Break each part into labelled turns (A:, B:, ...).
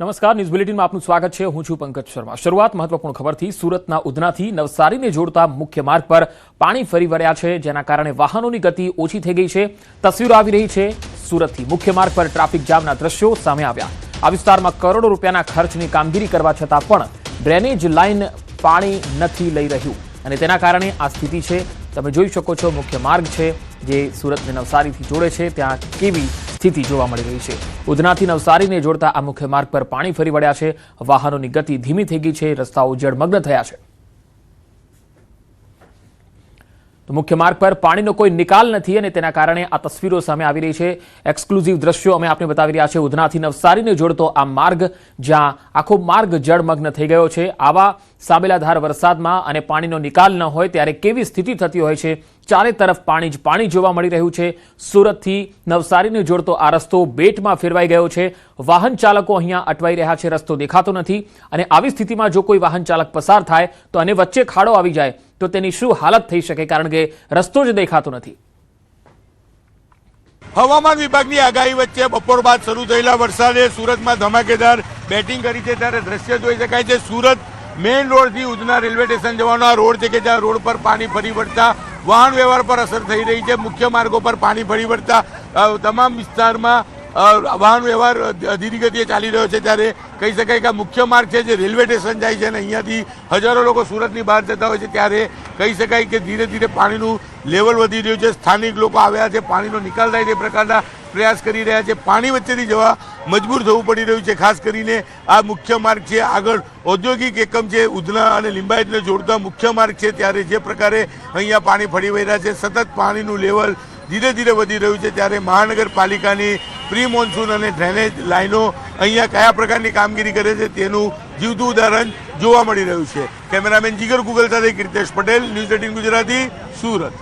A: નમસ્કાર, ન્યૂઝ બુલેટિનમાં આપનું સ્વાગત છે। હું છું પંકજ શર્મા। શરૂઆત મહત્વપૂર્ણ ખબરથી। સુરતના ઉધનાથી નવસારીને જોડતા મુખ્ય માર્ગ પર પાણી ફરી વળ્યા છે, જેના કારણે વાહનોની ગતિ ઓછી થઈ ગઈ છે। તસવીરો આવી રહી છે સુરતથી। મુખ્ય માર્ગ પર ટ્રાફિક જામના દ્રશ્યો સામે આવ્યા। આ વિસ્તારમાં કરોડો રૂપિયાના ખર્ચની કામગીરી કરવા છતાં પણ ડ્રેનેજ લાઇન પાણી નથી લઈ રહ્યું અને તેના કારણે આ સ્થિતિ છે। તમે જોઈ શકો છો મુખ્ય માર્ગ છે જે સુરતને નવસારીથી જોડે છે, ત્યાં કેવી સ્થિતિ જોવા મળી રહી છે। ઉધનાથી નવસારીને જોડતા આ મુખ્ય માર્ગ પર પાણી ફરી વળ્યા છે। વાહનોની ગતિ ધીમી થઈ ગઈ છે, રસ્તાઓ જળમગ્ન થયા છે। તો મુખ્ય માર્ગ પર પાણીનો કોઈ નિકાલ નથી અને તેના કારણે આ તસવીરો સામે આવી રહી છે। એક્સક્લુઝિવ દ્રશ્યો અમે આપને બતાવી રહ્યા છે। ઉધનાથી નવસારીને જોડતો આ માર્ગ, જ્યાં આખો માર્ગ જળમગ્ન થઈ ગયો છે। આવા સાબેલાધાર વરસાદમાં અને પાણીનો નિકાલ ન હોય ત્યારે કેવી સ્થિતિ થતી હોય છે। ચારે તરફ પાણી જ પાણી જોવા મળી રહ્યું છે। સુરતથી નવસારીને જોડતો આ રસ્તો બેટમાં ફેરવાઈ ગયો છે। વાહન ચાલકો અહીંયા અટવાઈ રહ્યા છે, રસ્તો દેખાતો નથી અને આવી સ્થિતિમાં જો કોઈ વાહન ચાલક પસાર થાય તો અને વચ્ચે ખાડો આવી જાય તો તેની શું હાલત થઈ શકે, કારણ કે રસ્તો જ દેખાતો નથી।
B: હવામાન વિભાગની આગાહી વચ્ચે બપોર બાદ શરૂ થયેલા વરસાદે સુરતમાં ધમાકેદાર બેટિંગ કરી છે, ત્યારે દ્રશ્ય જોઈ શકાય છે। સુરત મેઇન રોડથી ઉધના રેલવે સ્ટેશન જવાનો આ રોડ છે કે જ્યાં રોડ પર પાણી ફરી વળતા વાહન વ્યવહાર પર અસર થઈ રહી છે। મુખ્ય માર્ગો પર પાણી ફરી વળતા તમામ વિસ્તારમાં વાહન વ્યવહાર ધીરી ગતિએ ચાલી રહ્યો છે। ત્યારે કહી શકાય કે આ મુખ્ય માર્ગ છે જે રેલવે સ્ટેશન જાય છે અને અહીંયાથી હજારો લોકો સુરતની બહાર જતા હોય છે, ત્યારે કહી શકાય કે ધીરે ધીરે પાણીનું લેવલ વધી રહ્યું છે। સ્થાનિક લોકો આવ્યા છે, પાણીનો નિકાલ થાય તે પ્રકારના પ્રયાસ કરી રહ્યા છે। પાણી વચ્ચેથી જવા મજબૂર થવું પડી રહ્યું છે। ખાસ કરીને આ મુખ્ય માર્ગ છે, આગળ ઔદ્યોગિક એકમ છે, ઉધના અને લિંબાયતને જોડતા મુખ્ય માર્ગ છે, ત્યારે જે પ્રકારે અહીંયા પાણી ફરી વળ્યા છે, સતત પાણીનું લેવલ ધીરે ધીરે વધી રહ્યું છે। ત્યારે મહાનગરપાલિકાની પ્રી મોન્સૂન અને ડ્રેનેજ લાઈનો અહીંયા કયા પ્રકારની કામગીરી કરે છે તેનું જીવતું ઉદાહરણ જોવા મળી રહ્યું છે। કેમેરામેન જીગર ગુગલ સાથે કીર્તેશ પટેલ, ન્યૂઝ 18 ગુજરાતી, સુરત।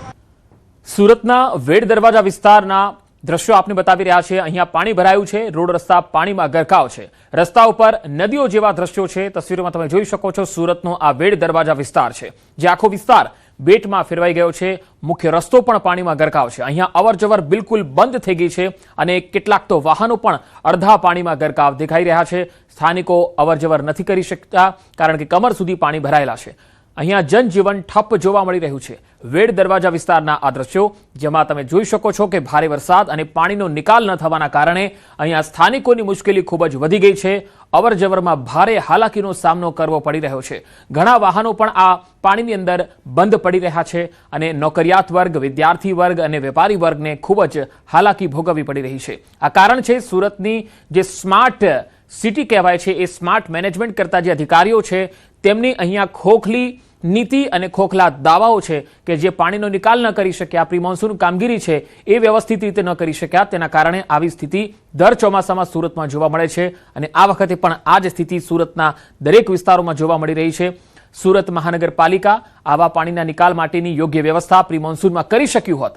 A: સુરતના વેડ દરવાજા વિસ્તારના દ્રશ્યો આપને બતાવી રહ્યા છે। અહીંયા પાણી ભરાયું છે, રોડ રસ્તા પાણીમાં ગરકાવ છે, રસ્તા ઉપર નદીઓ જેવા દ્રશ્યો છે। તસવીરોમાં તમે જોઈ શકો છો સુરતનો આ વેડ દરવાજા વિસ્તાર છે, જે આખો વિસ્તાર બેટમાં ફેરવાઈ ગયો છે। મુખ્ય રસ્તો પણ પાણીમાં ગરકાવ છે। અહીંયા અવર જવર બિલકુલ બંધ થઈ ગઈ છે અને કેટલાક તો વાહનો પણ અડધા પાણીમાં ગરકાવ દેખાઈ રહ્યા છે। સ્થાનિકો અવર જવર નથી કરી શકતા કારણ કે કમર સુધી પાણી ભરાયેલા છે। અહીંયા જનજીવન ઠપ જોવા મળી રહ્યું છે। વેડ દરવાજા વિસ્તારના આ દ્રશ્યો, જેમાં તમે જોઈ શકો છો કે ભારે વરસાદ અને પાણીનો નિકાલ ન થવાના કારણે અહીંયા સ્થાનિકોની મુશ્કેલી ખૂબ જ વધી ગઈ છે। અવર જવરમાં ભારે હાલાકીનો સામનો કરવો પડી રહ્યો છે। ઘણા વાહનો પણ આ પાણીની અંદર બંધ પડી રહ્યા છે અને નોકરિયાત વર્ગ, વિદ્યાર્થી વર્ગ અને વેપારી વર્ગને ખૂબ જ હાલાકી ભોગવવી પડી રહી છે। આ કારણ છે સુરતની જે સ્માર્ટ સિટી કહેવાય છે, એ સ્માર્ટ મેનેજમેન્ટ કરતા જે અધિકારીઓ છે તેમની અહીંયા ખોખલી નીતિ અને ખોખલા દાવાઓ છે કે જે પાણીનો નિકાલ ન કરી શક્યા, પ્રી મોન્સૂન કામગીરી છે એ વ્યવસ્થિત રીતે ન કરી શક્યા, તેના કારણે આવી સ્થિતિ દર ચોમાસામાં સુરતમાં જોવા મળે છે અને આ વખતે પણ આ જ સ્થિતિ સુરતના દરેક વિસ્તારોમાં જોવા મળી રહી છે। સુરત મહાનગરપાલિકા આવા પાણીના નિકાલ માટેની યોગ્ય વ્યવસ્થા પ્રી મોન્સૂનમાં કરી શક્યું હોત।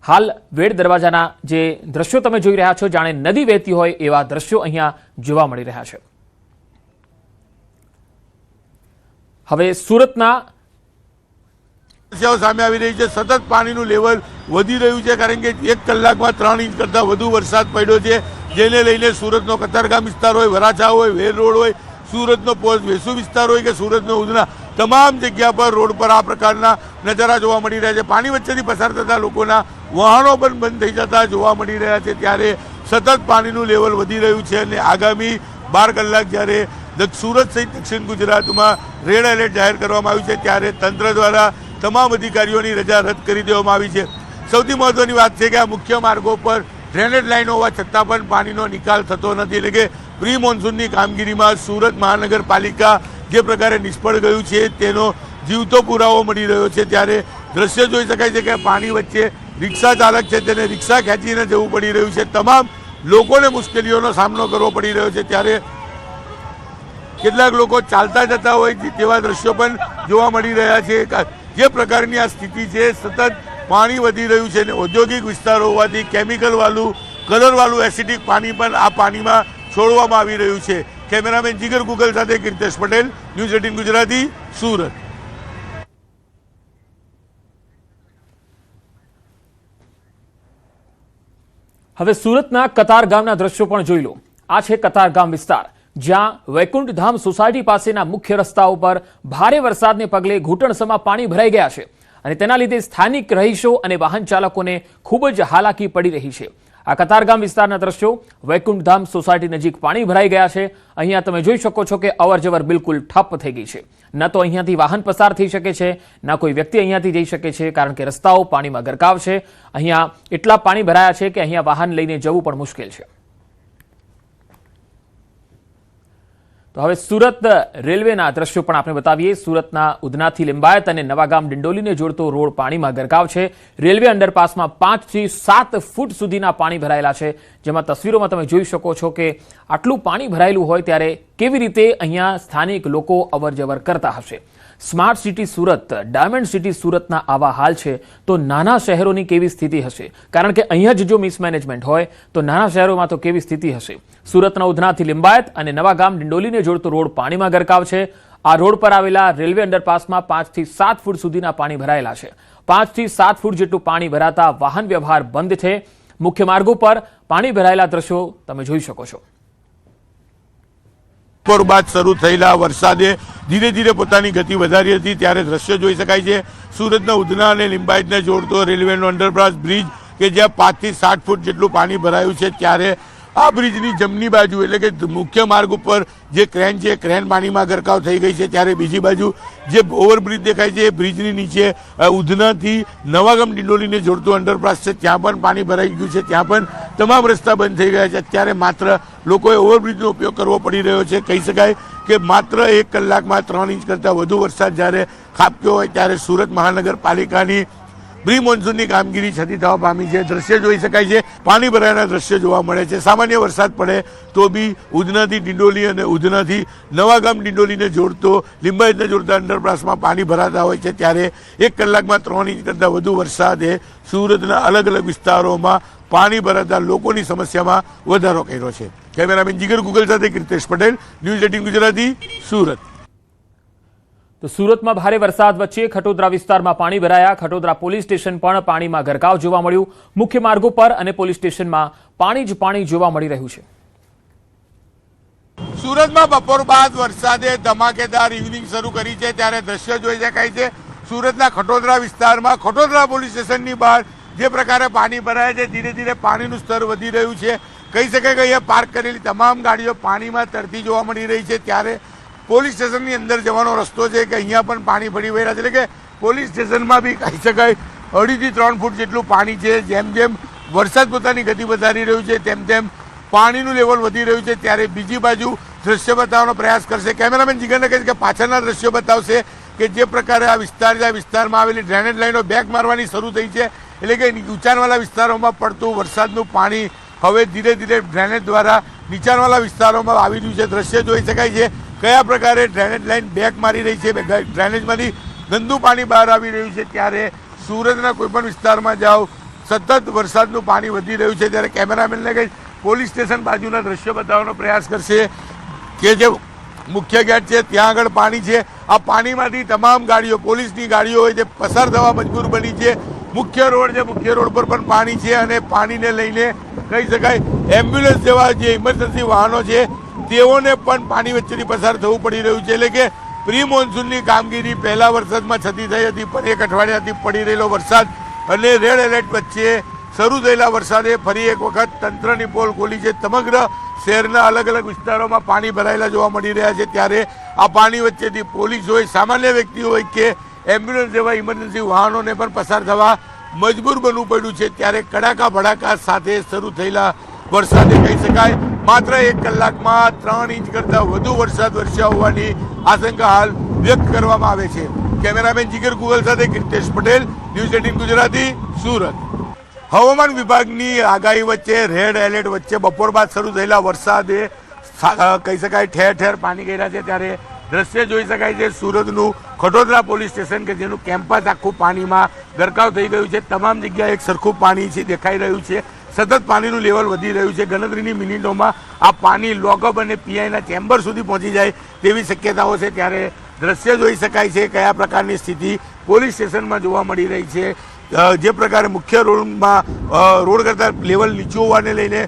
A: હાલ વેડ દરવાજાના જે દ્રશ્યો તમે જોઈ રહ્યા છો, જાણે નદી વહેતી હોય એવા દ્રશ્યો અહીંયા જોવા મળી રહ્યા છે। હવે સુરતના
B: સમસ્યાઓ સામે આવી રહી છે। સતત પાણીનું લેવલ વધી રહ્યું છે કારણ કે 1 કલાકમાં 3 ઇંચ કરતાં વધુ વરસાદ પડ્યો છે, જેને લઈને સુરતનો કતારગામ વિસ્તાર હોય, વરાછા હોય, વેર રોડ હોય, સુરતનો પોસ્ટ વેસુ વિસ્તાર હોય કે સુરતનો ઉધના, તમામ જગ્યા પર રોડ પર આ પ્રકારના નજારા જોવા મળી રહ્યા છે। પાણી વચ્ચેથી પસાર થતા લોકોના વાહનો પણ બંધ થઈ જતા જોવા મળી રહ્યા છે। ત્યારે સતત પાણીનું લેવલ વધી રહ્યું છે અને આગામી 12 કલાક જ્યારે સુરત સહિત દક્ષિણ ગુજરાતમાં રેડ એલર્ટ જાહેર કરવામાં આવ્યું છે, ત્યારે તંત્ર દ્વારા તમામ અધિકારીઓની રજા રદ કરી દેવામાં આવી છે। સૌથી મહત્વની વાત છે કે આ મુખ્ય માર્ગો પર ડ્રેનેજ લાઈનો હોવા છતાં પણ પાણીનો નિકાલ થતો નથી, એટલે કે પ્રી મોન્સૂનની કામગીરીમાં સુરત મહાનગરપાલિકા જે પ્રકારે નિષ્ફળ ગયું છે તેનો જીવતો પુરાવો મળી રહ્યો છે। ત્યારે દ્રશ્ય જોઈ શકાય છે કે પાણી વચ્ચે રિક્ષા ચાલક છે તેને રિક્ષા ખેંચીને જવું પડી રહ્યું છે। તમામ લોકોને મુશ્કેલીઓનો સામનો કરવો પડી રહ્યો છે। ત્યારે કેટલાક લોકો ચાલતા જતા હોય તેવા દ્રશ્યો પણ જોવા મળી રહ્યા છે। જે પ્રકારની આ સ્થિતિ છે, સતત પાણી વધી રહ્યું છે અને ઔદ્યોગિક વિસ્તારો હોવાથી કેમિકલ વાળું, કલર વાળું એસિડિક પાણી પણ આ પાણીમાં છોડવામાં આવી રહ્યું છે। કેમેરામેન જીગર ગુગલ સાથે કીર્તેશ પટેલ, ન્યૂઝ 18 ગુજરાતી, સુરત।
A: હવે સુરતના કતારગામના દ્રશ્યો પણ જોઈ લો। આ છે કતારગામ વિસ્તાર। જ્યાં વૈકુંઠધામ સોસાયટી પાસેના મુખ્ય રસ્તાઓ પર ભારે વરસાદને પગલે ઘૂંટણસમાં પાણી ભરાઈ ગયા છે અને તેના લીધે સ્થાનિક રહીશો અને વાહન ચાલકોને ખૂબ જ હાલાકી પડી રહી છે. આ કતારગામ વિસ્તારના દ્રશ્યો, વૈકુંઠધામ સોસાયટી નજીક પાણી ભરાઈ ગયા છે. અહીંયા તમે જોઈ શકો છો કે અવરજવર બિલકુલ ઠપ થઈ ગઈ છે. ન તો અહીંયાથી વાહન પસાર થઈ શકે છે, ન કોઈ વ્યક્તિ અહીંયાથી જઈ શકે છે, કારણ કે રસ્તાઓ પાણીમાં ગરકાવ છે. અહીંયા એટલા પાણી ભરાયા છે કે અહીંયા વાહન લઈને જવું પણ મુશ્કેલ છે. તો હવે સુરત રેલવેના દ્રશ્યો પણ આપણે બતાવીએ. સુરતના ઉધનાથી લિંબાયત અને નવાગામ ડિંડોલીને જોડતો રોડ પાણીમાં ગરકાવ છે. રેલવે અંડરપાસમાં 5 થી 7 ફૂટ સુધીના પાણી ભરાયેલા છે, જેમાં તસવીરોમાં તમે જોઈ શકો છો કે આટલું પાણી ભરાયેલું હોય ત્યારે કેવી રીતે અહીંયા સ્થાનિક લોકો અવરજવર કરતા હશે. Smart city Surat, diamond city સુરતના આવા હાલ છે તો નાના શહેરોની કેવી સ્થિતિ હશે? કારણ કે અહીંયા જ જો મિસમેનેજમેન્ટ હોય તો નાના શહેરોમાં તો કેવી સ્થિતિ હશે? સુરતના ઉધનાથી લિંબાયત અને નવાગામ ડિંડોલીને જોડતો રોડ પાણીમાં ગરકાવ છે. આ રોડ પર આવેલા રેલવે અંડરપાસમાં 5 થી 7 ફૂટ સુધીના પાણી ભરાયેલા છે. 5 થી 7 ફૂટ જેટલું પાણી ભરાતા વાહન વ્યવહાર બંધ છે. મુખ્ય માર્ગો પર પાણી ભરાયેલા દ્રશ્યો તમે જોઈ શકો છો.
B: બપોર બાદ શરૂ થયેલા વરસાદે ધીરે ધીરે પોતાની ગતિ વધારી હતી ત્યારે દ્રશ્ય જોઈ શકાય છે. સુરતના ઉધના અને લિંબાયતને જોડતો રેલવેનો અંડરપાસ બ્રિજ કે જ્યાં 5 થી 7 ફૂટ જેટલું પાણી ભરાયું છે, ત્યારે આ બ્રિજની જમણી બાજુ એટલે કે મુખ્ય માર્ગ ઉપર જે ક્રેન છે, ક્રેન પાણીમાં ગરકાવ થઈ ગઈ છે. ત્યારે બીજી બાજુ જે ઓવરબ્રિજ દેખાય છે એ બ્રિજની નીચે ઉધનાથી નવાગામ ડિંડોલીને જોડતો અંડરપાસ છે, ત્યાં પણ પાણી ભરાઈ ગયું છે. ત્યાં પણ તમામ રસ્તા બંધ થઈ ગયા છે. અત્યારે માત્ર લોકોએ ઓવરબ્રિજનો ઉપયોગ કરવો પડી રહ્યો છે. કહી શકાય કે માત્ર 1 કલાકમાં 3 ઇંચ કરતાં વધુ વરસાદ જ્યારે ખાબક્યો હોય ત્યારે સુરત મહાનગરપાલિકાની પ્રી મોન્સૂનની કામગીરી છતી થવા પામી છે. દ્રશ્ય જોઈ શકાય છે, પાણી ભરાયાના દ્રશ્ય જોવા મળે છે. સામાન્ય વરસાદ પડે તો બી ઉધનાથી ડિંડોલી અને ઉધનાથી નવાગામ ડિંડોલીને જોડતો લિંબાયતને જોડતા અંડરપાસમાં પાણી ભરાતા હોય છે. ત્યારે 1 કલાકમાં 3 ઇંચ કરતાં વધુ વરસાદે સુરતના અલગ અલગ વિસ્તારોમાં પાણી ભરાતા લોકોની સમસ્યામાં વધારો કર્યો છે. કેમેરામેન જીગર ગુગલ સાથે કીર્તેશ પટેલ, ન્યૂઝ 18 ગુજરાતી, સુરત.
A: તો સુરતમાં ભારે વરસાદ વચ્ચે ખટોદરા વિસ્તારમાં પાણી ભરાયા. ખટોદરા પોલીસ સ્ટેશન પણ પાણીમાં ગરકાવ જોવા મળ્યું. મુખ્ય માર્ગો પર અને પોલીસ સ્ટેશનમાં પાણી જ પાણી જોવા મળી રહ્યું છે.
B: સુરતમાં બપોર બાદ વરસાદે ધમાકેદાર ઇવનિંગ શરૂ કરી છે ત્યારે દ્રશ્ય જોઈ શકાય છે. સુરતના ખટોદરા વિસ્તારમાં ખટોદરા પોલીસ સ્ટેશનની બહાર જે પ્રકારે પાણી ભરાય છે, ધીરે ધીરે પાણીનું સ્તર વધી રહ્યું છે. કહી શકાય કે અહીંયા પાર્ક કરેલી તમામ ગાડીઓ પાણીમાં તરતી જોવા મળી રહી છે. ત્યારે પોલીસ સ્ટેશનની અંદર જવાનો રસ્તો છે કે અહીંયા પણ પાણી ભરી વળ્યા છે. એટલે કે પોલીસ સ્ટેશનમાં બી કહી શકાય 2.5 થી 3 ફૂટ જેટલું પાણી છે. જેમ જેમ વરસાદ પોતાની ગતિ વધારી રહ્યું છે તેમ તેમ પાણીનું લેવલ વધી રહ્યું છે. ત્યારે બીજી બાજુ દ્રશ્ય બતાવવાનો પ્રયાસ કરશે. કેમેરામેન જીગરને કહે છે કે પાછળના દ્રશ્યો બતાવશે કે જે પ્રકારે આ વિસ્તારમાં આવેલી ડ્રેનેજ લાઈનો બેક મારવાની શરૂ થઈ છે. એટલે કે ઊંચાણવાળા વિસ્તારોમાં પડતું વરસાદનું પાણી હવે ધીરે ધીરે ડ્રેનેજ દ્વારા નીચાણવાળા વિસ્તારોમાં આવી રહ્યું છે. દ્રશ્ય જોઈ શકાય છે કયા પ્રકારે ડ્રેનેજ લાઈન બેક મારી રહી છે. ડ્રેનેજમાંથી ગંદુ પાણી બહાર આવી રહ્યું છે. ત્યારે સુરતના કોઈપણ વિસ્તારમાં જાઓ સતત વરસાદનું પાણી વધી રહ્યું છે. ત્યારે કેમેરામેનને કંઈ પોલીસ સ્ટેશન બાજુના દ્રશ્યો બતાવવાનો પ્રયાસ કરશે કે જે મુખ્ય ગેટ છે ત્યાં આગળ પાણી છે. આ પાણીમાંથી તમામ ગાડીઓ, પોલીસની ગાડીઓ હોય જે પસાર થવા મજબૂર બની છે. મુખ્ય રોડ છે, મુખ્ય રોડ પર પણ પાણી છે અને પાણીને લઈને કહી શકાય એમ્બ્યુલન્સ જેવા જે ઇમરજન્સી વાહનો છે તેઓને પણ પાણી વચ્ચેથી પસાર થવું પડી રહ્યું છે. એટલે કે પ્રી મોન્સૂનની કામગીરી પહેલા વરસાદમાં છતી થઈ હતી, પણ 1 અઠવાડિયાથી પડી રહેલો વરસાદ અને રેડ એલર્ટ વચ્ચે શરૂ થયેલા વરસાદે ફરી એક વખત તંત્રની પોલ ખોલી છે. સમગ્ર શહેરના અલગ અલગ વિસ્તારોમાં પાણી ભરાયેલા જોવા મળી રહ્યા છે. ત્યારે આ પાણી વચ્ચેથી પોલીસ હોય, સામાન્ય વ્યક્તિ હોય કે એમ્બ્યુલન્સ જેવા ઇમરજન્સી વાહનોને પણ પસાર થવા મજબૂર બનવું પડ્યું છે. ત્યારે કડાકા ભડાકા સાથે શરૂ થયેલા વરસાદે કહી શકાય માત્ર 1 કલાકમાં 3 ઇંચ કરતાં વધુ વરસાદ વરસ્યા હોવાની આશંકા હાલ વ્યક્ત કરવામાં આવે છે. કેમેરામેન જીગર ગુગલ સાથે કીર્તેશ પટેલ, ન્યૂઝ 18 ગુજરાતી, સુરત. હવામાન વિભાગની આગાહી વચ્ચે રેડ એલર્ટ વચ્ચે બપોર બાદ શરૂ થયેલા વરસાદે કહી શકાય ઠેર ઠેર પાણી ઘેર્યા છે. ત્યારે દ્રશ્ય જોઈ શકાય છે સુરતનું ખટોદરા પોલીસ સ્ટેશન કે જેનું કેમ્પસ આખું પાણીમાં ગરકાવ થઈ ગયું છે. તમામ જગ્યાએ એક સરખું પાણી છે દેખાઈ રહ્યું છે. સતત પાણીનું લેવલ વધી રહ્યું છે. ગણતરીની મિનિટોમાં આ પાણી લોકઅપ અને પીઆઈના ચેમ્બર સુધી પહોંચી જાય તેવી શક્યતાઓ છે. ત્યારે દ્રશ્ય જોઈ શકાય છે કયા પ્રકારની સ્થિતિ પોલીસ સ્ટેશનમાં જોવા મળી રહી છે. જે પ્રકારે મુખ્ય રોડમાં રોડ કરતાં લેવલ નીચું હોવાને લઈને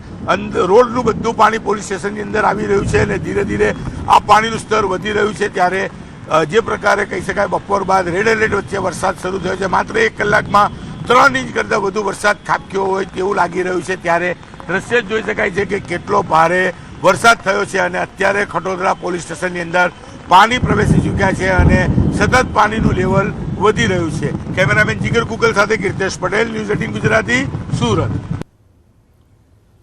B: રોડનું બધું પાણી પોલીસ સ્ટેશનની અંદર આવી રહ્યું છે અને ધીરે ધીરે આ પાણીનું સ્તર વધી રહ્યું છે. ત્યારે જે પ્રકારે કહી શકાય બપોર બાદ રેડ એલર્ટ વચ્ચે વરસાદ શરૂ થયો છે. માત્ર 1 કલાકમાં 3 ઇંચ કરતાં વધુ વરસાદ ખાબક્યો હોય તેવું લાગી રહ્યું છે. ત્યારે દ્રશ્ય જોઈ શકાય છે કે કેટલો ભારે વરસાદ થયો છે અને અત્યારે ખટોદરા પોલીસ સ્ટેશનની અંદર પાણી પ્રવેશી ચૂક્યા છે અને સતત પાણીનું લેવલ વધી રહ્યું છે. કેમેરામેન જીગર કુકલ સાથે કીર્તેશ પટેલ, ન્યૂઝ 18 ગુજરાતી, સુરત.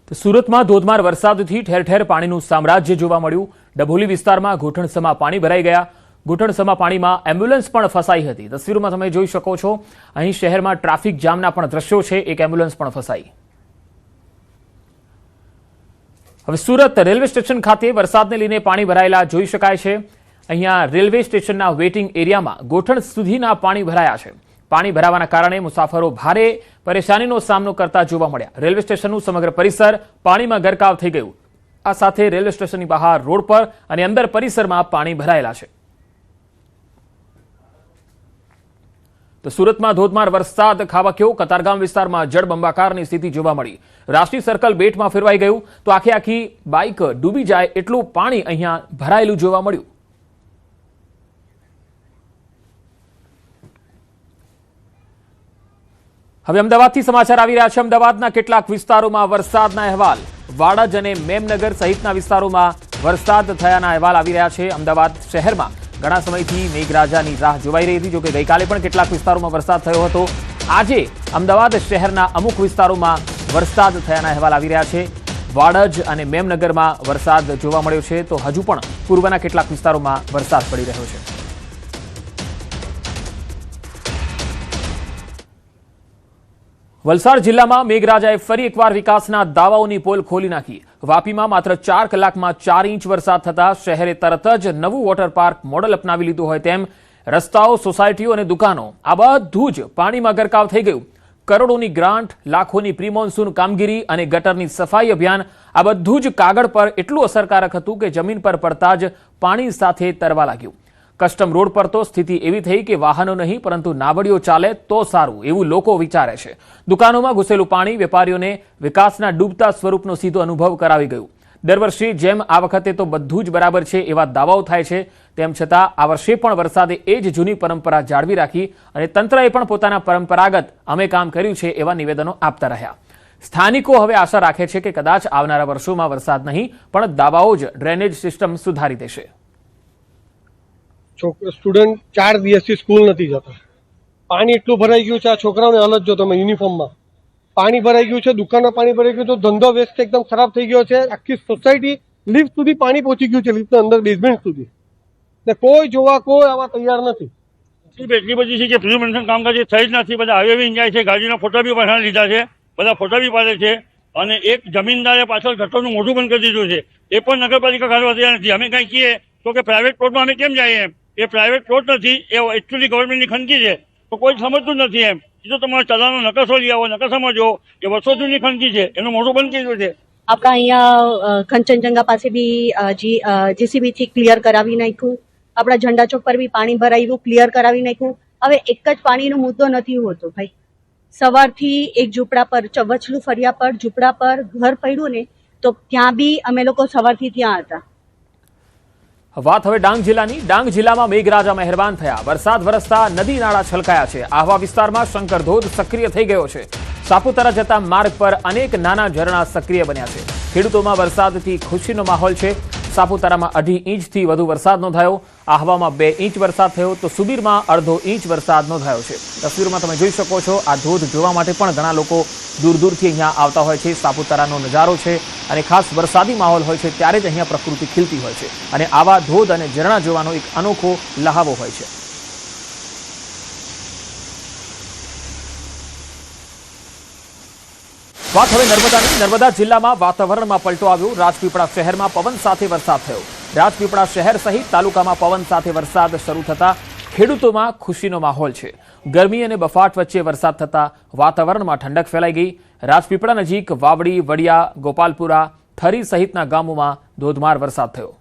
A: તો સુરતમાં ધોધમાર વરસાદથી ઠેર ઠેર પાણીનું સામ્રાજ્ય જોવા મળ્યું. ડભોલી વિસ્તારમાં ઘૂંટણસમા પાણી ભરાઈ ગયા. ઘૂંટણસમા પાણીમાં એમ્બ્યુલન્સ પણ ફસાઈ હતી. તસવીરોમાં તમે જોઈ શકો છો. અહીં શહેરમાં ટ્રાફિક જામના પણ દ્રશ્યો છે. એક એમ્બ્યુલન્સ પણ ફસાઈ. હવે સુરત રેલવે સ્ટેશન ખાતે વરસાદને લઈને પાણી ભરાયેલા જોઈ શકાય છે. અહીંયા રેલવે સ્ટેશનના વેઇટિંગ એરિયામાં ગોઠણ સુધીના પાણી ભરાયા છે. પાણી ભરાવાના કારણે મુસાફરો ભારે પરેશાનીનો સામનો કરતા જોવા મળ્યા. રેલવે સ્ટેશનનું સમગ્ર પરિસર પાણીમાં ગરકાવ થઈ ગયું. આ સાથે રેલવે સ્ટેશનની બહાર રોડ પર અને અંદર પરિસરમાં પાણી ભરાયેલા છે. તો સુરતમાં ધોધમાર વરસાદ ખાબક્યો. કતારગામ વિસ્તારમાં જળબંબાકારની સ્થિતિ જોવા મળી. રાષ્ટ્રીય સર્કલ બેટમાં ફેરવાઈ ગયું તો આખી બાઇક ડૂબી જાય એટલું પાણી અહીંયા ભરાયેલું જોવા મળ્યું. હવે અમદાવાદથી સમાચાર આવી રહ્યા છે. અમદાવાદના કેટલાક વિસ્તારોમાં વરસાદના અહેવાલ. વાડજ અને મેમનગર સહિતના વિસ્તારોમાં વરસાદ થયાના અહેવાલ આવી રહ્યા છે. અમદાવાદ શહેરમાં ઘણા સમયથી મેઘરાજાની રાહ જોવાઈ રહી હતી. જોકે ગઈકાલે પણ કેટલાક વિસ્તારોમાં વરસાદ થયો હતો. આજે અમદાવાદ શહેરના અમુક વિસ્તારોમાં વરસાદ થયાના અહેવાલ આવી રહ્યા છે. વાડજ અને મેમનગરમાં વરસાદ જોવા મળ્યો છે તો હજુ પણ પૂર્વના કેટલાક વિસ્તારોમાં વરસાદ પડી રહ્યો છે. વલસાડ જિલ્લામાં મેઘરાજાએ ફરી એકવાર વિકાસના દાવાઓની પોલ ખોલી નાખી. વાપીમાં માત્ર 4 કલાકમાં 4 ઇંચ વરસાદ થતા શહેરે તરત જ નવું વોટર પાર્ક મોડલ અપનાવી લીધું હોય તેમ રસ્તાઓ, સોસાયટીઓ અને દુકાનો આ બધું જ પાણીમાં ગરકાવ થઈ ગયું. કરોડોની ગ્રાન્ટ, લાખોની પ્રી મોન્સૂન કામગીરી અને ગટરની સફાઈ અભિયાન આ બધું જ કાગળ પર એટલું અસરકારક હતું કે જમીન પર પડતા જ પાણી સાથે તરવા લાગ્યું. કસ્ટમ રોડ પર તો સ્થિતિ એવી થઈ કે વાહનો નહીં પરંતુ નાવડીઓ ચાલે તો સારું એવું લોકો વિચારે છે. દુકાનોમાં ઘૂસેલું પાણી વેપારીઓને વિકાસના ડૂબતા સ્વરૂપનો સીધો અનુભવ કરાવી ગયું. દર વર્ષે જેમ આ વખતે તો બધું જ બરાબર છે એવા દાવાઓ થાય છે. તેમ છતાં આ વર્ષે પણ વરસાદે એ જ જૂની પરંપરા જાળવી રાખી અને તંત્રએ પણ પોતાના પરંપરાગત અમે કામ કર્યું છે એવા નિવેદનો આપતા રહ્યા. સ્થાનિકો હવે આશા રાખે છે કે કદાચ આવનારા વર્ષોમાં વરસાદ નહીં પણ દાવાઓ જ ડ્રેનેજ સિસ્ટમ સુધારી દેશે.
C: સ્ટુડન્ટ 4 દિવસથી સ્કૂલ નથી જતા. પાણી એટલું ભરાઈ ગયું છે. આ છોકરાઓને હાલત જો તમે યુનિફોર્મમાં પાણી ભરાઈ ગયું છે, દુકાનમાં પાણી ભરાઈ ગયું, તો ધંધો વ્યસ્ત એકદમ ખરાબ થઈ ગયો છે. આખી સોસાયટી લિફ્ટ સુધી પાણી પહોંચી ગયું છે, લિફ્ટના અંદર બેઝમેન્ટ સુધી. ને કોઈ જોવા કોઈ આવા તૈયાર નથી.
D: એટલી બધી છે કે પ્રી મોન્સૂન કામકાજ થઈ જ નથી. બધા હાઈવે જાય છે, ગાડીના ફોટા બી પાછળ લીધા છે, બધા ફોટા બી પાડે છે. અને એક જમીનદારે પાછળ ગટરનું મોઢું બંધ કરી દીધું છે. એ પણ નગરપાલિકા કાઢવા તૈયાર નથી. અમે કંઈ કહીએ તો કે પ્રાઇવેટ પ્લોટમાં અમે કેમ જઈએ? એ પ્રાઇવેટ પ્લોટ નથી, એ એકચ્યુઅલી ગવર્મેન્ટની ખંડકી છે. તો કોઈ સમજતું નથી એમ. જો તમારે ચલાનો નકશો લઈ આવો, નકશામાં જો એ વર્ષો જૂની ખંડકી છે, એનું મોઢું બંધ કર્યું છે.
E: આપણા અહીંયા કંચનજંગા પાસે બી જેસીબી થી ક્લિયર કરાવી નાખ્યું. આપણા ઝંડા ચોક પર બી પાણી ભરાયું, ક્લિયર કરાવી નાખ્યું. હવે એક જ પાણીનો મુદ્દો નથી હોતો ભાઈ. સવારથી એક ઝૂંપડા પર, વચલું ફરિયા પર ઝૂંપડા પર ઘર પડ્યું ને તો ત્યાં બી અમે લોકો સવારથી ત્યાં હતા.
A: વાત હવે ડાંગ જિલ્લાની. ડાંગ જિલ્લામાં મેઘરાજા મહેરબાન થયા. વરસાદ વરસતા નદી નાળા છલકાયા છે. આહવા વિસ્તારમાં શંકર ધોધ સક્રિય થઈ ગયો છે. સાપુતારા જતા માર્ગ પર અનેક નાના ઝરણા સક્રિય બન્યા છે. ખેડૂતોમાં વરસાદથી ખુશીનો માહોલ છે. સાપુતારામાં 2.5 ઇંચથી વધુ વરસાદ નોંધાયો. આહવામાં 2 ઇંચ વરસાદ થયો તો સુબીરમાં 1/2 ઇંચ વરસાદ નોંધાયો છે. તસવીરોમાં તમે જોઈ શકો છો. આ ધોધ જોવા માટે પણ ઘણા લોકો દૂર દૂરથી અહીંયા આવતા હોય છે. સાપુતારાનો નજારો છે અને ખાસ વરસાદી માહોલ હોય છે ત્યારે જ અહીંયા પ્રકૃતિ ખીલતી હોય છે અને આવા ધોધ અને ઝરણા જોવાનો એક અનોખો લહાવો હોય છે. વાત હવે નર્મદાની. નર્મદા જિલ્લામાં વાતાવરણમાં પલટો આવ્યો. રાજપીપળા શહેરમાં પવન સાથે વરસાદ થયો. રાજપીપળા શહેર સહિત તાલુકામાં પવન સાથે વરસાદ શરૂ થતા ખેડૂતોમાં ખુશીનો માહોલ છે. ગરમી અને બફાટ વચ્ચે વરસાદ થતા વાતાવરણમાં ઠંડક ફેલાઈ ગઈ. રાજપીપળા નજીક વાવડી, વડિયા, ગોપાલપુરા, થરી સહિતના ગામોમાં ધોધમાર વરસાદ થયો.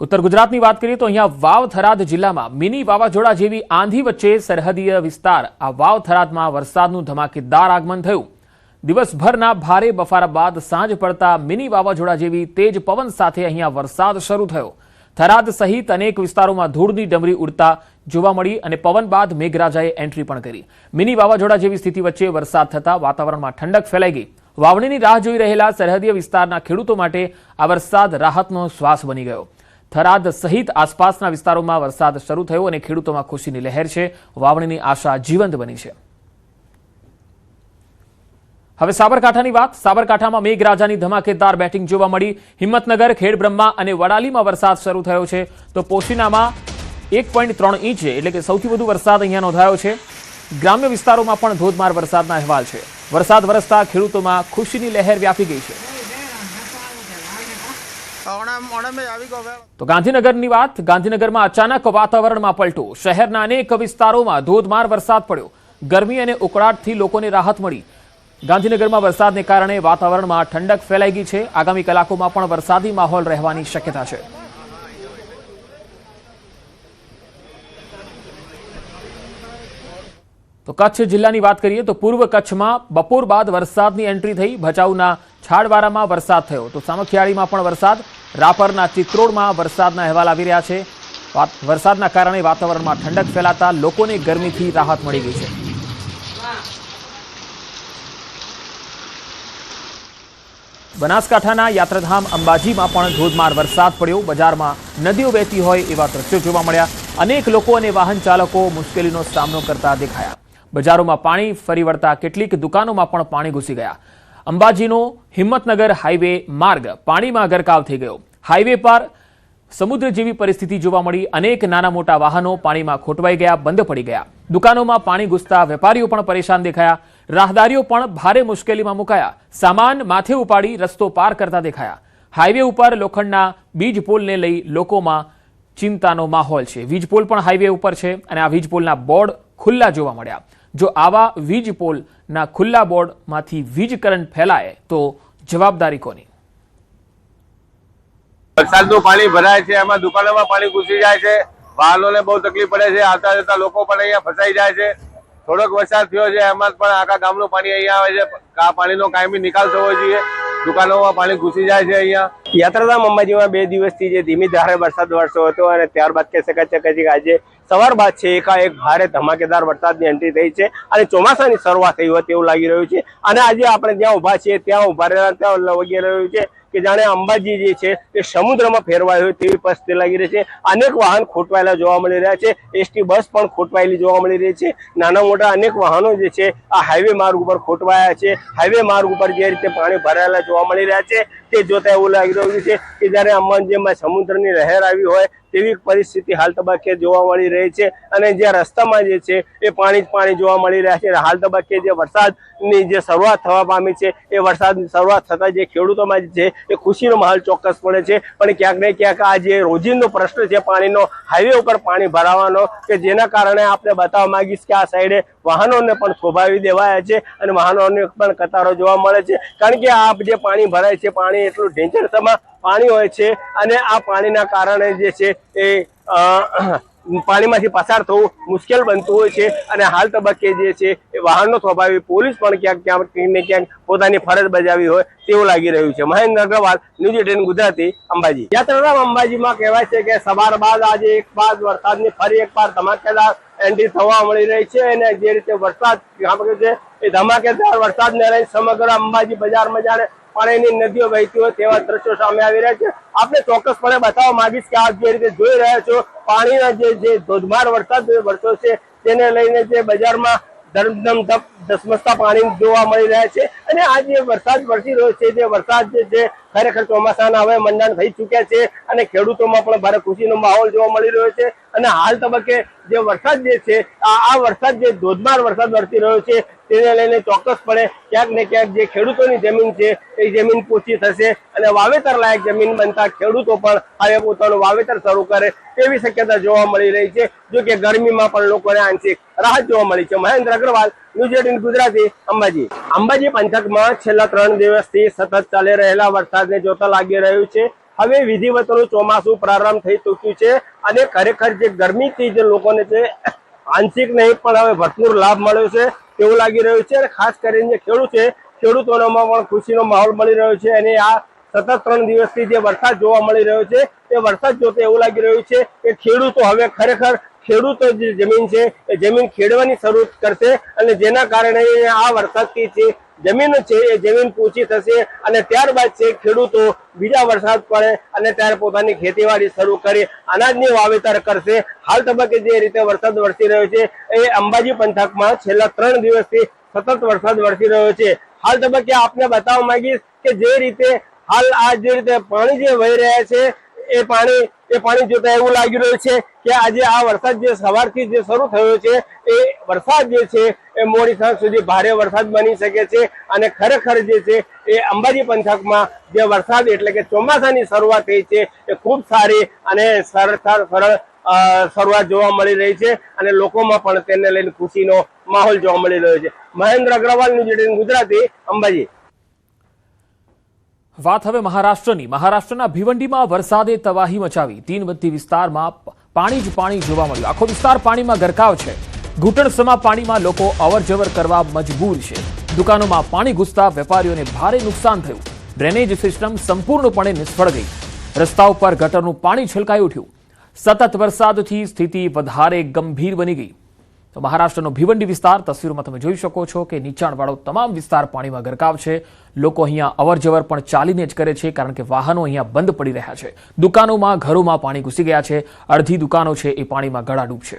A: ઉત્તર ગુજરાતની વાત કરીએ તો અહીંયા વાવ થરાદ જિલ્લામાં મિની વાવાઝોડા જેવી આંધી વચ્ચે સરહદીય વિસ્તાર આ વાવ થરાદમાં વરસાદનું ધમાકેદાર આગમન થયું. દિવસભરના ભારે બફારા બાદ સાંજ પડતા મિની વાવાઝોડા જેવી તેજ પવન સાથે અહીંયા વરસાદ શરૂ થયો. થરાદ સહિત અનેક વિસ્તારોમાં ધૂળની ડમરી ઉડતા જોવા મળી અને પવન બાદ મેઘરાજાએ એન્ટ્રી પણ કરી. મિની વાવાઝોડા જેવી સ્થિતિ વચ્ચે વરસાદ થતા વાતાવરણમાં ઠંડક ફેલાઈ ગઈ. વાવણીની રાહ જોઈ રહેલા સરહદીય વિસ્તારના ખેડૂતો માટે આ વરસાદ રાહતનો શ્વાસ બની ગયો. થરાદ સહિત આસપાસના વિસ્તારોમાં વરસાદ શરૂ થયો અને ખેડૂતોમાં ખુશીની લહેર છે. વાવણીની આશા જીવંત બની છે. હવે સાબરકાંઠાની વાત. સાબરકાંઠામાં મેઘરાજાની ધમાકેદાર બેટિંગ જોવા મળી. હિંમતનગર, ખેડબ્રહ્મા અને વડાલીમાં વરસાદ શરૂ થયો છે તો પોશીનામાં 1.3 ઇંચ એટલે કે સૌથી વધુ વરસાદ અહીંયા નોંધાયો છે. ગ્રામ્ય વિસ્તારોમાં પણ ધોધમાર વરસાદના અહેવાલ છે. વરસાદ વરસતા ખેડૂતોમાં ખુશીની લહેર વ્યાપી ગઈ છે. તો ગાંધીનગરની વાત. ગાંધીનગરમાં અચાનક વાતાવરણમાં પલટો. શહેરના અનેક વિસ્તારોમાં ધોધમાર વરસાદ પડ્યો. ગરમી અને ઉકળાટથી લોકોને રાહત મળી. ગાંધીનગરમાં વરસાદને કારણે વાતાવરણમાં ઠંડક ફેલાઈ ગઈ છે. આગામી કલાકોમાં પણ વરસાદી માહોલ રહેવાની શક્યતા છે. તો કચ્છ જિલ્લાની વાત કરીએ તો પૂર્વ કચ્છમાં બપોર બાદ વરસાદની એન્ટ્રી થઈ. ભચાઉના છાડવારામાં વરસાદ થયો તો સામખિયાળીમાં પણ વરસાદ. રાપરના ચિત્રોડમાં વરસાદના અહેવાલ આવી રહ્યા છે. વરસાદના કારણે વાતાવરણમાં ઠંડક ફેલાતા લોકોને ગરમીથી રાહત મળી ગઈ છે. બનાસકાંઠાના યાત્રાધામ અંબાજીમાં પણ ધોધમાર વરસાદ પડ્યો. બજારમાં નદીઓ વહેતી હોય એવા દ્રશ્યો જોવા મળ્યા. અનેક લોકો અને વાહન ચાલકો મુશ્કેલીનો સામનો કરતા દેખાયા. બજારોમાં પાણી ફરી વળતા કેટલીક દુકાનોમાં પણ પાણી ઘૂસી ગયા. અંબાજીનો હિંમતનગર હાઈવે માર્ગ પાણીમાં ગરકાવ થઈ ગયો. હાઈવે પર સમુદ્ર જેવી પરિસ્થિતિ જોવા મળી. અનેક નાના મોટા વાહનો પાણીમાં ખોટવાઈ ગયા, બંધ પડી ગયા. દુકાનોમાં પાણી ઘૂસતા વેપારીઓ પણ પરેશાન દેખાયા. રાહદારીઓ પણ ભારે મુશ્કેલીમાં મુકાયા. સામાન માથે ઉપાડી રસ્તો પાર કરતા દેખાયા. હાઈવે ઉપર લોખંડના વીજ પોલને લઈ લોકોમાં ચિંતાનો માહોલ છે. વીજ પોલ પણ હાઈવે ઉપર છે અને આ વીજ પોલના બોર્ડ ખુલ્લા જોવા મળ્યા. જો આવા વીજ પોલના ખુલ્લા બોર્ડમાંથી વીજ કરંટ ફેલાય તો જવાબદારી કોની?
F: વરસાદનું પાણી ભરાય છે, એમાં દુકાનોમાં પાણી ઘૂસી જાય છે. વાહનોને બહુ તકલીફ પડે છે. આવતા જતા લોકો પણ અહીંયા ફસાઈ જાય છે. થોડોક વરસાદ થયો છે એમાં પણ આખા ગામનું પાણી અહીંયા આવે છે. આ પાણીનો કાયમી નિકાલ થવો જોઈએ. દુકાનોમાં પાણી ઘૂસી જાય છે. અહીંયા
G: યાત્રાધામ અંબાજીમાં 2 દિવસથી જે ધીમી ધારે વરસાદ વરસ્યો હતો અને ત્યારબાદ કહી શકાય છે કે આજે સવાર બાદ છે એકાએક ભારે ધમાકેદાર વરસાદની એન્ટ્રી થઈ છે અને ચોમાસાની શરૂઆત થઈ હોય તેવું લાગી રહ્યું છે. અને આજે આપણે જ્યાં ઉભા છીએ ત્યાં ઉભા રહેલા ત્યાં લાગી રહ્યું છે કે જાણે અંબાજી જે છે એ સમુદ્રમાં ફેરવાય હોય તેવી પરિસ્થિતિ લાગી રહી છે. અનેક વાહન ખોટવાયેલા જોવા મળી રહ્યા છે. એસટી બસ પણ ખોટવાયેલી જોવા મળી રહી છે. નાના મોટા અનેક વાહનો જે છે આ હાઈવે માર્ગ ઉપર ખોટવાયા છે. હાઈવે માર્ગ ઉપર જે રીતે પાણી ભરાયેલા જોવા મળી રહ્યા છે તે જોતા એવું લાગી રહ્યું છે કે જયારે અંબાજીમાં સમુદ્રની લહેર આવી હોય તેવી પરિસ્થિતિ હાલ તબક્કે જોવા મળી રહી છે. અને જે રસ્તામાં જે છે એ પાણી જ પાણી જોવા મળી રહ્યા છે. હાલ તબક્કે જે વરસાદની જે શરૂઆત થવા પામી છે એ વરસાદની શરૂઆત થતા જે ખેડૂતોમાં જે છે એ ખુશીનો માહોલ ચોક્કસ પડે છે. પણ ક્યાંક ને ક્યાંક આ જે રોજિંદો પ્રશ્ન છે પાણીનો, હાઈવે ઉપર પાણી ભરાવાનો, કે જેના કારણે આપણે બતાવવા માંગીશ કે આ સાઈડે વાહનોને પણ થોભાવી દેવાયા છે અને વાહનોને પણ કતારો જોવા મળે છે. કારણ કે આ જે પાણી ભરાય છે, પાણી એટલું ડેન્જરસમાં પાણી હોય છે અને આ પાણીના કારણે જે છે એ પાણીમાંથી પસાર થવું મુશ્કેલ બનતું હોય છે. અને હાલ તબક્કે જે છે એ વાહનો થોભાવી પોલીસ પણ ક્યાંક ને ક્યાંક પોતાની ફરજ બજાવી હોય તેવું લાગી રહ્યું છે. મહેન્દ્ર અગ્રવાલ, ન્યૂઝ 18 ગુજરાતી, અંબાજી. યાત્રાધામ અંબાજીમાં કહેવાય છે કે સવાર બાદ આજે એક બાદ વરસાદની ફરી એકવાર ધમાકેદાર એન્ટ્રી થવા મળી રહી છે. અને જે રીતે વરસાદ છે એ ધમાકેદાર વરસાદને લઈને સમગ્ર અંબાજી બજારમાં જાણે પાણીની નદીઓ વહેતી હોય તેવા દ્રશ્યો સામે આવી રહ્યા છે. આપણે ચોક્કસપણે બતાવવા માંગીશ કે આપ જે રીતે જોઈ રહ્યા છો પાણીના જે ધોધમાર વરસાદ વરસ્યો છે તેને લઈને જે બજારમાં ધસમસતા પાણી જોવા મળી રહ્યા છે. અને આ જે વરસાદ વરસી રહ્યો છે, જે વરસાદ જે છે ખરેખર ચોમાસાના હવે મંડાણ થઈ ચુક્યા છે અને ખેડૂતોમાં પણ ભારે ખુશીનો માહોલ જોવા મળી રહ્યો છે. અને હાલ તબક્કે જે વરસાદ જે છે આ વરસાદ જે ધોધમાર વરસાદ વરસી રહ્યો છે તેને લઈને ચોક્કસપણે ક્યાંક ને ક્યાંક જે ખેડૂતોની જમીન છે એ જમીન પોચી થશે અને વાવેતર લાયક જમીન બનતા ખેડૂતો પણ હવે પોતાનું વાવેતર શરૂ કરે તેવી શક્યતા જોવા મળી રહી છે. જો કે ગરમીમાં પણ લોકોને આંશિક રાહત જોવા મળી છે. મહેન્દ્ર અગ્રવાલ, ન્યૂઝ 18 ગુજરાતી, અંબાજી. અંબાજી પંથકમાં છેલ્લા 3 દિવસથી સતત ચાલી રહેલા વરસાદને જોતા લાગી રહ્યું છે હવે વિધિવતનું ચોમાસું પ્રારંભ થઈ ચૂક્યું છે અને ખરેખર જે ગરમીથી જે લોકોને છે આંશિક નહીં પણ હવે ભરપૂર લાભ મળ્યો છે તેવું લાગી રહ્યું છે. અને ખાસ કરીને જે ખેડૂત છે ખેડૂતોમાં પણ ખુશીનો માહોલ મળી રહ્યો છે અને આ સતત 3 દિવસથી જે વરસાદ જોવા મળી રહ્યો છે તે વરસાદ જોતે એવું લાગી રહ્યું છે કે ખેડૂતો હવે ખરેખર ખેડૂતો જે જમીન છે એ જમીન ખેડવાની શરૂ કરશે અને જેના કારણે આ વરસાદથી છે જમીન છે એ જમીન પોચી થશે અને ત્યારબાદ છે ખેડૂતો બીજા વરસાદ પડે અને ત્યારે પોતાની ખેતીવાડી શરૂ કરી અનાજની વાવેતર કરશે. હાલ તબક્કે જે રીતે વરસાદ વરસી રહ્યો છે એ અંબાજી પંથકમાં છેલ્લા 3 દિવસથી સતત વરસાદ વરસી રહ્યો છે. હાલ તબક્કે આપને બતાવવા માંગીશ કે જે રીતે હાલ આ જે રીતે પાણી જે વહી રહ્યા છે એ પાણી જોતા એવું લાગી રહ્યું છે કે આજે આ વરસાદ જે સવારથી જે શરૂ થયો છે એ વરસાદ જે છે એ મોડી સાંજ સુધી ભારે વરસાદ બની શકે છે અને ખરેખર જે છે એ અંબાજી પંથકમાં જે વરસાદ એટલે કે ચોમાસાની શરૂઆત થઈ છે એ ખૂબ સારી અને સરળ શરૂઆત જોવા મળી રહી છે અને લોકોમાં પણ તેને લઈને ખુશીનો માહોલ જોવા મળી રહ્યો છે. મહેન્દ્ર અગ્રવાલ, ન્યૂઝ 18 ગુજરાતી, અંબાજી.
A: વાત હવે મહારાષ્ટ્રની. મહારાષ્ટ્રના ભિવંડીમાં વરસાદે તબાહી મચાવી. તીનબત્તી વિસ્તારમાં પાણી જ પાણી જોવા મળ્યું. આખો વિસ્તાર પાણીમાં ગરકાવ છે. ઘૂંટણસમા પાણીમાં લોકો અવરજવર કરવા મજબૂર છે. દુકાનોમાં પાણી ઘૂસતા વેપારીઓને ભારે નુકસાન થયું. ડ્રેનેજ સિસ્ટમ સંપૂર્ણપણે નિષ્ફળ ગઈ. રસ્તાઓ પર ગટરનું પાણી છલકાઈ ઉઠ્યું. સતત વરસાદથી સ્થિતિ વધારે ગંભીર બની ગઈ. તો મહારાષ્ટ્રનો ભિવંડી વિસ્તાર તસવીરોમાં તમે જોઈ શકો છો કે નીચાણવાળો તમામ વિસ્તાર પાણીમાં ગરકાવ છે. લોકો અહીંયા અવરજવર પણ ચાલીને જ કરે છે કારણ કે વાહનો અહીંયા બંધ પડી રહ્યા છે. દુકાનોમાં, ઘરોમાં પાણી ઘૂસી ગયા છે. અડધી દુકાનો છે એ પાણીમાં ગળાડૂબ છે.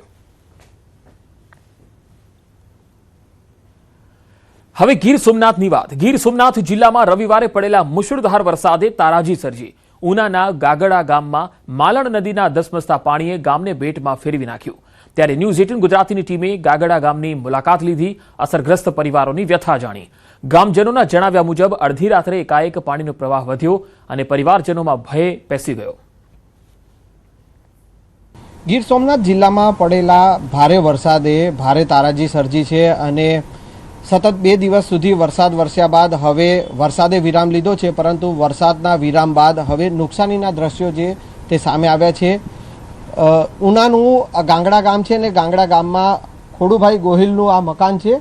A: હવે ગીર સોમનાથની વાત. ગીર સોમનાથ જિલ્લામાં રવિવારે પડેલા મુશળધાર વરસાદે તારાજી સર્જી. ઉનાના ગાગડા ગામમાં માલણ નદીના ધસમસતા પાણીએ ગામને બેટમાં ફેરવી નાખ્યું. ત્યારે ન્યૂઝ 18 ગુજરાતીની ટીમે ગાગડા ગામની મુલાકાત લીધી. અસરગ્રસ્ત પરિવારોની વ્યથા જાણી. ગામજનોના જણાવ્યા મુજબ અડધી રાત્રે એકાએક પાણીનો પ્રવાહ વધ્યો અને પરિવારજનોમાં ભય પેસી ગયો.
H: ગીર સોમનાથ જિલ્લામાં પડેલા ભારે વરસાદે ભારે તારાજી સર્જી છે અને સતત 2 દિવસ સુધી વરસાદ વરસ્યા બાદ હવે વરસાદે વિરામ લીધો છે, પરંતુ વરસાદના વિરામ બાદ હવે નુકસાનીના દ્રશ્યો જે તે સામે આવ્યા છે. ઉનાનું ગાંગડા ગામ છે અને ગાંગડા ગામમાં ખોડુભાઈ ગોહિલનું આ મકાન છે.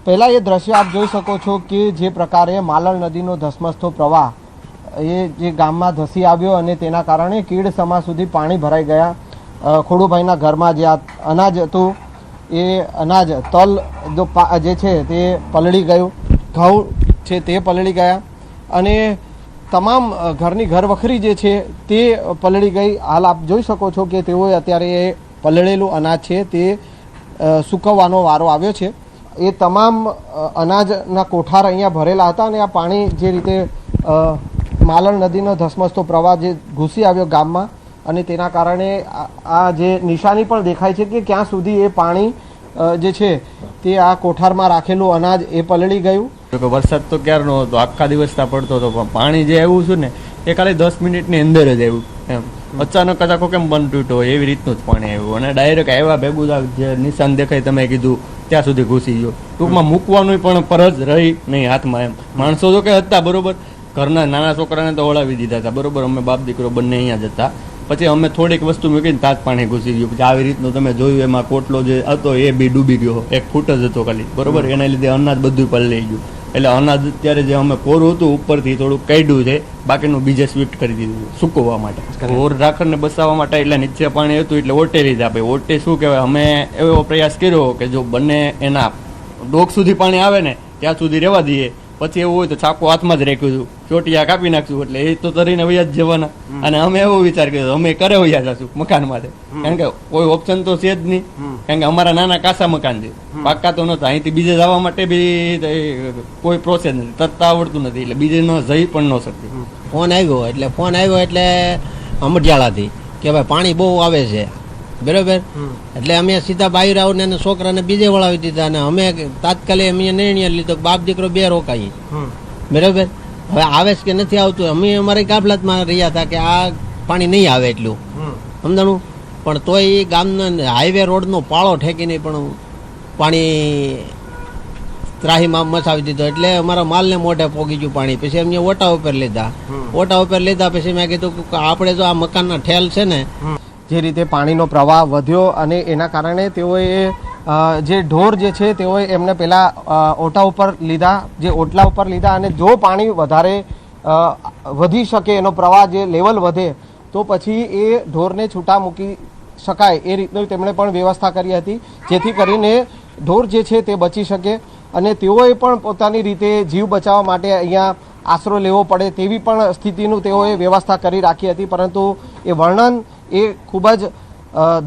H: પહેલાં એ દ્રશ્ય આપ જોઈ શકો છો કે જે પ્રકારે માલણ નદીનો ધસમસતો પ્રવાહ એ જે ગામમાં ધસી આવ્યો અને તેના કારણે કીડ સમા સુધી પાણી ભરાઈ ગયા. ખોડુભાઈના ઘરમાં જે અનાજ હતું એ અનાજ તલ જે છે તે પલળી ગયું, ઘઉં છે તે પલળી ગયા અને તમામ ઘરની ઘરવખરી જે છે તે પલળી ગઈ. હાલ આપ જોઈ શકો છો કે તેઓએ અત્યારે એ પલળેલું અનાજ છે તે સૂકવવાનો વારો આવ્યો છે. એ તમામ અનાજના કોઠાર અહીંયા ભરેલા હતા અને આ પાણી જે રીતે માલણ નદીનો ધસમસતો પ્રવાહ જે ઘૂસી આવ્યો ગામમાં અને તેના કારણે આ જે નિશાની પણ દેખાય છે કે ક્યાં સુધી એ પાણી જે છે તે આ કોઠારમાં રાખેલું અનાજ એ પલળી ગયું.
I: વરસાદ તો ક્યારનો હતો, આખા દિવસના પડતો હતો, પણ પાણી જે આવ્યું છે ને એ ખાલી 10 મિનિટની અંદર જ આવ્યું. એમ અચાનક જ આખો કેમ બંધ તૂટ્યો હોય એવી રીતનું જ પાણી આવ્યું અને ડાયરેક્ટ આવ્યા ભેગું જે નિશાન દેખાય તમે કીધું ત્યાં સુધી ઘૂસી ગયો. ટૂંકમાં મૂકવાનું પણ ફરજ રહી નહીં હાથમાં. એમ માણસો તો કે હતા બરોબર, ઘરના નાના છોકરાને તો ઓળાવી દીધા હતા બરોબર, અમે બાપ દીકરો બંને અહીંયા જ હતા. પછી અમે થોડીક વસ્તુ મૂકીને તાજ પાણી ઘૂસી ગયું. પછી આવી રીતનું તમે જોયું એમાં કોટલો જે હતો એ બી ડૂબી ગયો, 1 ફૂટ જ હતો ખાલી બરોબર. એના લીધે અનાજ બધું પલળી ગયું. એટલે અનાજ અત્યારે જે અમે કોરું હતું ઉપરથી થોડુંક કાઢ્યું છે, બાકીનું બીજે સ્વિફ્ટ કરી દીધું સુકવવા માટે. ઓર રાખડને બસાવવા માટે એટલે નીચે પાણી હતું એટલે ઓટે લીધા. ભાઈ ઓટે શું કહેવાય, અમે એવો પ્રયાસ કર્યો કે જો બંને એના ડોક સુધી પાણી આવે ને ત્યાં સુધી રહેવા દઈએ, પછી એવું હોય તો ચાકુ હાથમાં જ રાખ્યું હતું, ચોટિયા કાપી નાખશું એટલે એ તો તરીને વયા જ જવાના. અને અમે એવો વિચાર કર્યો અમે કરે વયા જશું મકાન માટે, કારણ કે કોઈ ઓપ્શન તો છે જ નહીં, કારણ કે અમારા નાના કાસા મકાન છે, પાકા તો નતા. અહીંથી બીજે જવા માટે બી કોઈ પ્રોસેસ નથી, તરતા આવડતું નથી એટલે બીજે ન જઈ પણ ન શકતી.
J: ફોન આવ્યો એટલે અમઢિયાળાથી કે ભાઈ પાણી બહુ આવે છે બરાબર, એટલે અમે સીધા બહાર આવીને એને છોકરાને બીજે વળાવી દીધા અને અમે તાત્કાલિક અમે નિર્ણય લીધો બાપ દીકરો 2 રોકાઈએ બરાબર. હવે આવે છે કે નથી આવતું, અમે અમારી કાબલાતમાં રહ્યા હતા કે આ પાણી નહીં આવે એટલું સમજાણું, પણ તોય એ ગામના હાઈવે રોડનો પાળો ઠેકી નહીં પણ પાણી ત્રાહીમાં મચાવી દીધો એટલે અમારા માલને મોઢે પોગી ગયું પાણી. પછી અમે ઓટા ઉપર લીધા પછી મેં કીધું કે આપણે જો આ મકાનના ઠેલ છે ને
H: જે રીતે પાણીનો પ્રવાહ વધ્યો અને એના કારણે તેઓએ જે ઢોર જે છે તેઓએ એમને પેલા ઓટા ઉપર લીધા, જે ઓટલા ઉપર લીધા, અને જો પાણી વધારે વધી શકે, એનો પ્રવાહ જે લેવલ વધે તો પછી એ ઢોરને છૂટા મૂકી શકાય એ રીતની તેમણે પણ વ્યવસ્થા કરી હતી, જેથી કરીને ઢોર જે છે તે બચી શકે. અને તેઓએ પણ પોતાની રીતે જીવ બચાવવા માટે અહીંયા આશરો લેવો પડે તેવી પણ સ્થિતિનું તેઓએ વ્યવસ્થા કરી રાખી હતી. પરંતુ એ વર્ણન એ ખૂબ જ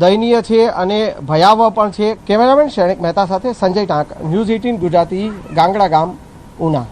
H: દયનીય છે અને ભયાવહ પણ છે. કેમેરામેન શૈનિક મહેતા સાથે સંજય ટાંક, ન્યૂઝ 18 ગુજરાતી, ગાંગડા ગામ, ઉના.